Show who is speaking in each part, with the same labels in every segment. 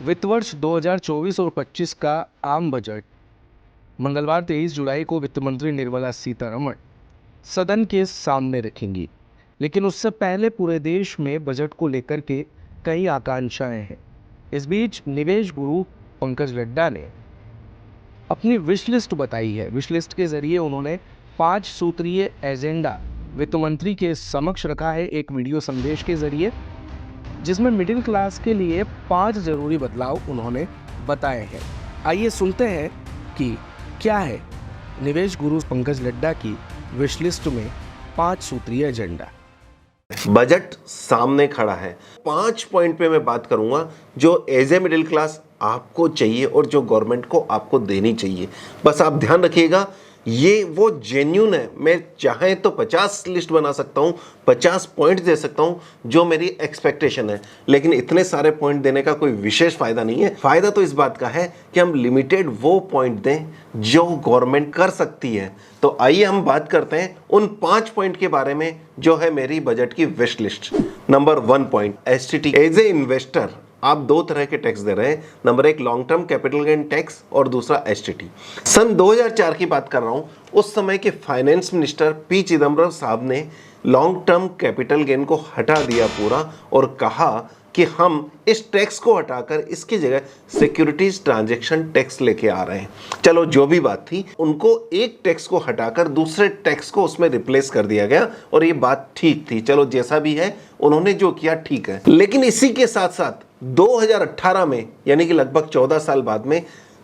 Speaker 1: वित्त वर्ष 2024 और 25 का आम बजट मंगलवार 23 जुलाई को वित्त मंत्री निर्मला सीतारमण सदन के सामने रखेंगी। लेकिन उससे पहले पूरे देश में बजट को लेकर के कई आकांक्षाएं हैं। इस बीच निवेश गुरु पंकज लड्डा ने अपनी विश लिस्ट बताई है। विश लिस्ट के जरिए उन्होंने 5 सूत्रीय एजेंडा वित्त मंत्री के समक्ष रखा है एक वीडियो संदेश के जरिए, जिसमें मिडिल क्लास के लिए 5 जरूरी बदलाव उन्होंने बताए हैं। आइए सुनते हैं कि क्या है निवेश गुरु पंकज लड्डा की विश लिस्ट में 5 सूत्रीय एजेंडा।
Speaker 2: बजट सामने खड़ा है। 5 पॉइंट पे मैं बात करूंगा जो एज ए मिडिल क्लास आपको चाहिए और जो गवर्नमेंट को आपको देनी चाहिए। बस आप ध्यान रखिएगा, ये वो जेन्यून है। मैं चाहे तो 50 लिस्ट बना सकता हूँ, 50 पॉइंट दे सकता हूँ जो मेरी एक्सपेक्टेशन है, लेकिन इतने सारे पॉइंट देने का कोई विशेष फायदा नहीं है। फायदा तो इस बात का है कि हम लिमिटेड वो पॉइंट दें जो गवर्नमेंट कर सकती है। तो आइए हम बात करते हैं उन 5 पॉइंट के बारे में जो है मेरी बजट की wish list. Number 1 point, STT. As a investor आप 2 तरह के टैक्स दे रहे हैं। Number 1 long term capital gain tax और दूसरा एसटीटी। सन 2004 की बात कर रहा हूं। उस समय के फाइनेंस मिनिस्टर पी चिदम्बरम साहब ने लॉन्ग टर्म कैपिटल गेन को हटा दिया पूरा और कहा कि हम इस टैक्स को हटाकर इसकी जगह सिक्योरिटीज ट्रांजैक्शन टैक्स लेके आ रहे हैं। चलो जो भी बात थी, उनको एक टैक्स को हटाकर दूसरे टैक्स को उसमें रिप्लेस कर दिया गया और ये बात ठीक थी। चलो जैसा भी है, उन्होंने जो किया ठीक है। लेकिन इसी के साथ साथ 2018 में, यानी कि लगभग 14 साल बाद में,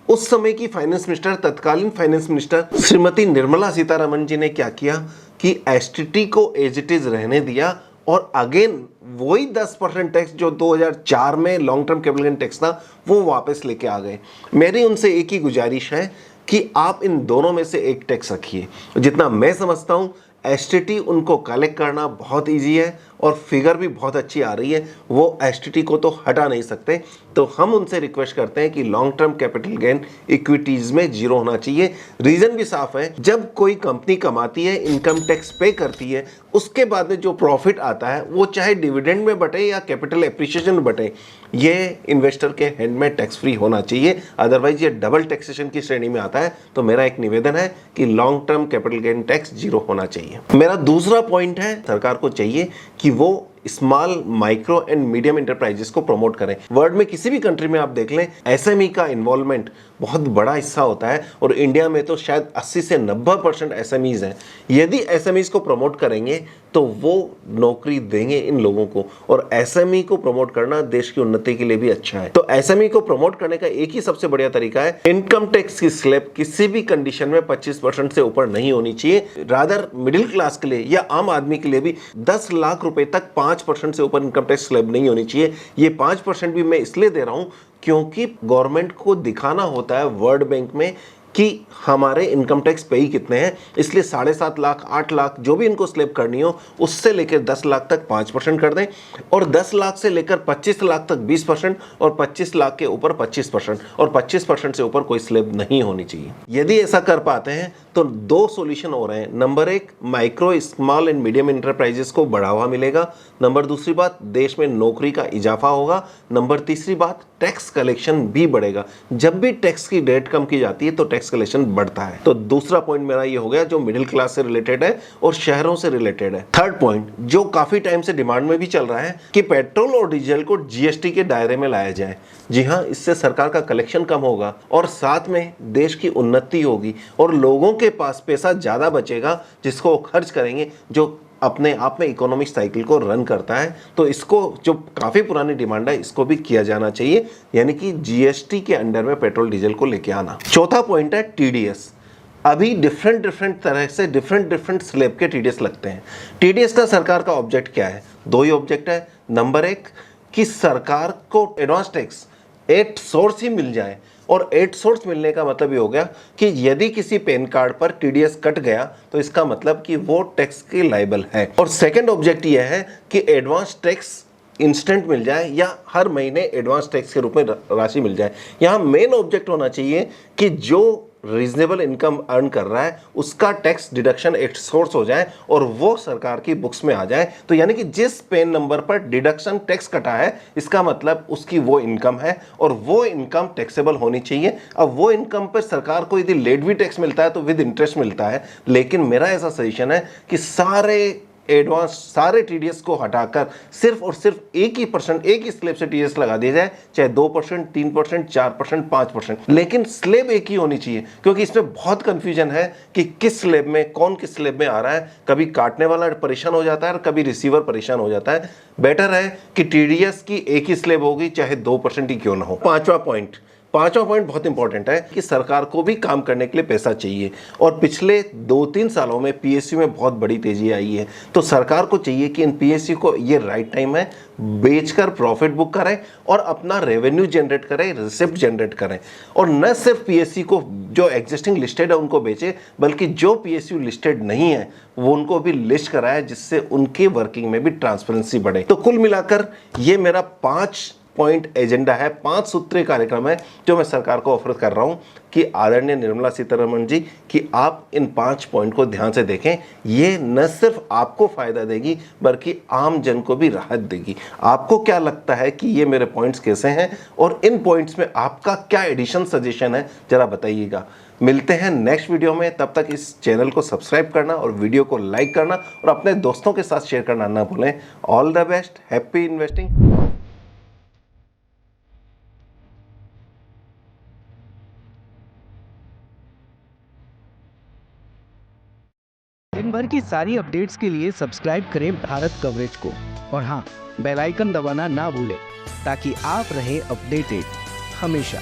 Speaker 2: उस समय की फाइनेंस मिनिस्टर, तत्कालीन फाइनेंस मिनिस्टर श्रीमती निर्मला सीतारमण जी ने क्या किया कि एसटीटी को एज इट इज रहने दिया और अगेन वही 10% टैक्स जो 2004 में long term capital gain tax था वो वापस लेके आ गए। मेरी उनसे एक ही गुजारिश है कि आप इन दोनों में से एक टैक्स रखिए। जितना मैं समझता हूं एसटीटी उनको कलेक्ट करना बहुत इजी है और फिगर भी बहुत अच्छी आ रही है। वो एसटीटी को तो हटा नहीं सकते, तो हम उनसे रिक्वेस्ट करते हैं कि long term capital gain equities में 0 होना चाहिए। रीजन भी साफ है, जब कोई कंपनी कमाती है, इनकम टैक्स पे करती है, उसके बाद में जो प्रॉफिट आता है वो चाहे डिविडेंड में बटे या कैपिटल एप्रिसिएशन में बटे, ये इन्वेस्टर के हैंड में टैक्स फ्री होना चाहिए। अदरवाइज ये डबल टैक्सेशन की श्रेणी में आता है। तो मेरा एक निवेदन है कि long term capital gain tax 0 होना चाहिए। मेरा दूसरा पॉइंट है, सरकार को चाहिए कि वो small, micro and medium enterprises को प्रमोट करें। वर्ल्ड में किसी भी कंट्री में आप देख लें, एसएमई का इन्वॉल्वमेंट बहुत बड़ा हिस्सा होता है और इंडिया में तो शायद 80 से 90% एसएमईज हैं। यदि एसएमईज को प्रमोट करेंगे तो वो नौकरी देंगे इन लोगों को, और एसएमई को प्रमोट करना देश की उन्नति के लिए भी अच्छा है। तो एसएमई को प्रमोट करने का एक ही सबसे बढ़िया तरीका है, इनकम टैक्स की स्लैब किसी भी कंडीशन में 25% से ऊपर नहीं होनी चाहिए। रादर मिडिल क्लास के लिए या आम आदमी के लिए भी 10 लाख रुपए तक 5% से ऊपर इनकम टैक्स स्लैब नहीं होनी चाहिए। ये 5% भी मैं इसलिए दे रहा हूं क्योंकि गवर्नमेंट को दिखाना होता है वर्ल्ड बैंक में कि हमारे इनकम टैक्स पे ही कितने हैं। इसलिए 7.5 लाख, 8 लाख जो भी इनको स्लैब करनी हो, उससे लेकर 10 लाख तक 5% कर दें, और 10 लाख से लेकर 25 लाख तक 20%, और 25 लाख के ऊपर 25%, और 25% से ऊपर कोई स्लैब नहीं होनी चाहिए। यदि ऐसा कर पाते हैं तो 2 सॉल्यूशन हो रहे हैं। Number 1, micro, small and medium enterprises को बढ़ावा मिलेगा। नंबर दूसरी बात, देश में नौकरी का इजाफा होगा। नंबर तीसरी बात, टैक्स कलेक्शन भी बढ़ेगा। जब भी टैक्स की रेट कम की जाती है तो टैक्स कलेक्शन बढ़ता है। तो दूसरा पॉइंट मेरा ये हो गया जो मिडिल क्लास से रिलेटेड है और शहरों से रिलेटेड है। थर्ड पॉइंट जो काफी टाइम से डिमांड में भी चल रहा है कि पेट्रोल और डीजल को जीएसटी के दायरे में लाया जाए। जी हाँ, इससे सरकार का कलेक्शन कम होगा और साथ में देश की उन्नति होगी और लोगों के पास पैसा ज्यादा बचेगा जिसको वो खर्च करेंगे, जो अपने आप में इकोनॉमिक साइकिल को रन करता है। तो इसको, जो काफ़ी पुरानी डिमांड है, इसको भी किया जाना चाहिए, यानी कि जीएसटी के अंडर में पेट्रोल डीजल को लेके आना। चौथा पॉइंट है टीडीएस। अभी डिफरेंट तरह से डिफरेंट स्लैब के टीडीएस लगते हैं। टीडीएस का सरकार का ऑब्जेक्ट क्या है? 2 ही ऑब्जेक्ट है। नंबर 1 कि सरकार को एडवांस टैक्स एट सोर्स ही मिल जाए, और एट सोर्स मिलने का मतलब ये हो गया कि यदि किसी पैन कार्ड पर टीडीएस कट गया तो इसका मतलब कि वो टैक्स के लायबल है। और सेकंड ऑब्जेक्ट ये है कि एडवांस टैक्स इंस्टेंट मिल जाए या हर महीने एडवांस टैक्स के रूप में राशि मिल जाए। यहाँ मेन ऑब्जेक्ट होना चाहिए कि जो रीजनेबल इनकम अर्न कर रहा है उसका टैक्स डिडक्शन एक सोर्स हो जाए और वो सरकार की बुक्स में आ जाए, तो यानी कि जिस पेन नंबर पर डिडक्शन टैक्स कटा है इसका मतलब उसकी वो इनकम है और वो इनकम टैक्सेबल होनी चाहिए। अब वो इनकम पर सरकार को यदि लेट भी टैक्स मिलता है तो विद इंटरेस्ट मिलता है, लेकिन मेरा ऐसा सजेशन है कि सारे टीडीएस को हटाकर सिर्फ और सिर्फ एक ही परसेंट, एक ही स्लैब से टीडीएस लगा दिया जाए, चाहे 2%, 3%, 4%, 5%, लेकिन स्लैब एक ही होनी चाहिए, क्योंकि इसमें बहुत कंफ्यूजन है कि किस स्लैब में कौन किस स्लैब में आ रहा है। कभी काटने वाला परेशान हो जाता है और कभी रिसीवर परेशान हो जाता है। बेटर है कि टीडीएस की एक ही स्लैब होगी, चाहे 2% ही क्यों ना हो। पांचवा पॉइंट बहुत इंपॉर्टेंट है कि सरकार को भी काम करने के लिए पैसा चाहिए और पिछले 2-3 सालों में पीएसयू में बहुत बड़ी तेजी आई है, तो सरकार को चाहिए कि इन पीएसयू को ये राइट टाइम है बेचकर प्रॉफिट बुक करें और अपना रेवेन्यू जनरेट करें, रिसिप्ट जनरेट करें, और न सिर्फ पीएसयू को जो एग्जिस्टिंग लिस्टेड है उनको बेचे, बल्कि जो पीएसयू लिस्टेड नहीं है वो उनको भी लिस्ट कराए, जिससे उनकी वर्किंग में भी ट्रांसपेरेंसी बढ़े। तो कुल मिलाकर ये मेरा 5 पॉइंट एजेंडा है, 5 सूत्रीय कार्यक्रम है जो मैं सरकार को ऑफर कर रहा हूं कि आदरणीय निर्मला सीतारमण जी कि आप इन 5 पॉइंट को ध्यान से देखें। ये न सिर्फ आपको फायदा देगी बल्कि आम जन को भी राहत देगी। आपको क्या लगता है कि ये मेरे पॉइंट्स कैसे हैं और इन पॉइंट्स में आपका क्या एडिशन सजेशन है, जरा बताइएगा। मिलते हैं नेक्स्ट वीडियो में, तब तक इस चैनल को सब्सक्राइब करना और वीडियो को लाइक करना और अपने दोस्तों के साथ शेयर करना ना भूलें। All the best, happy investing.
Speaker 1: दिन भर की सारी अपडेट्स के लिए सब्सक्राइब करें भारत कवरेज को और हाँ, बेल आइकन दबाना ना भूलें ताकि आप रहें अपडेटेड हमेशा।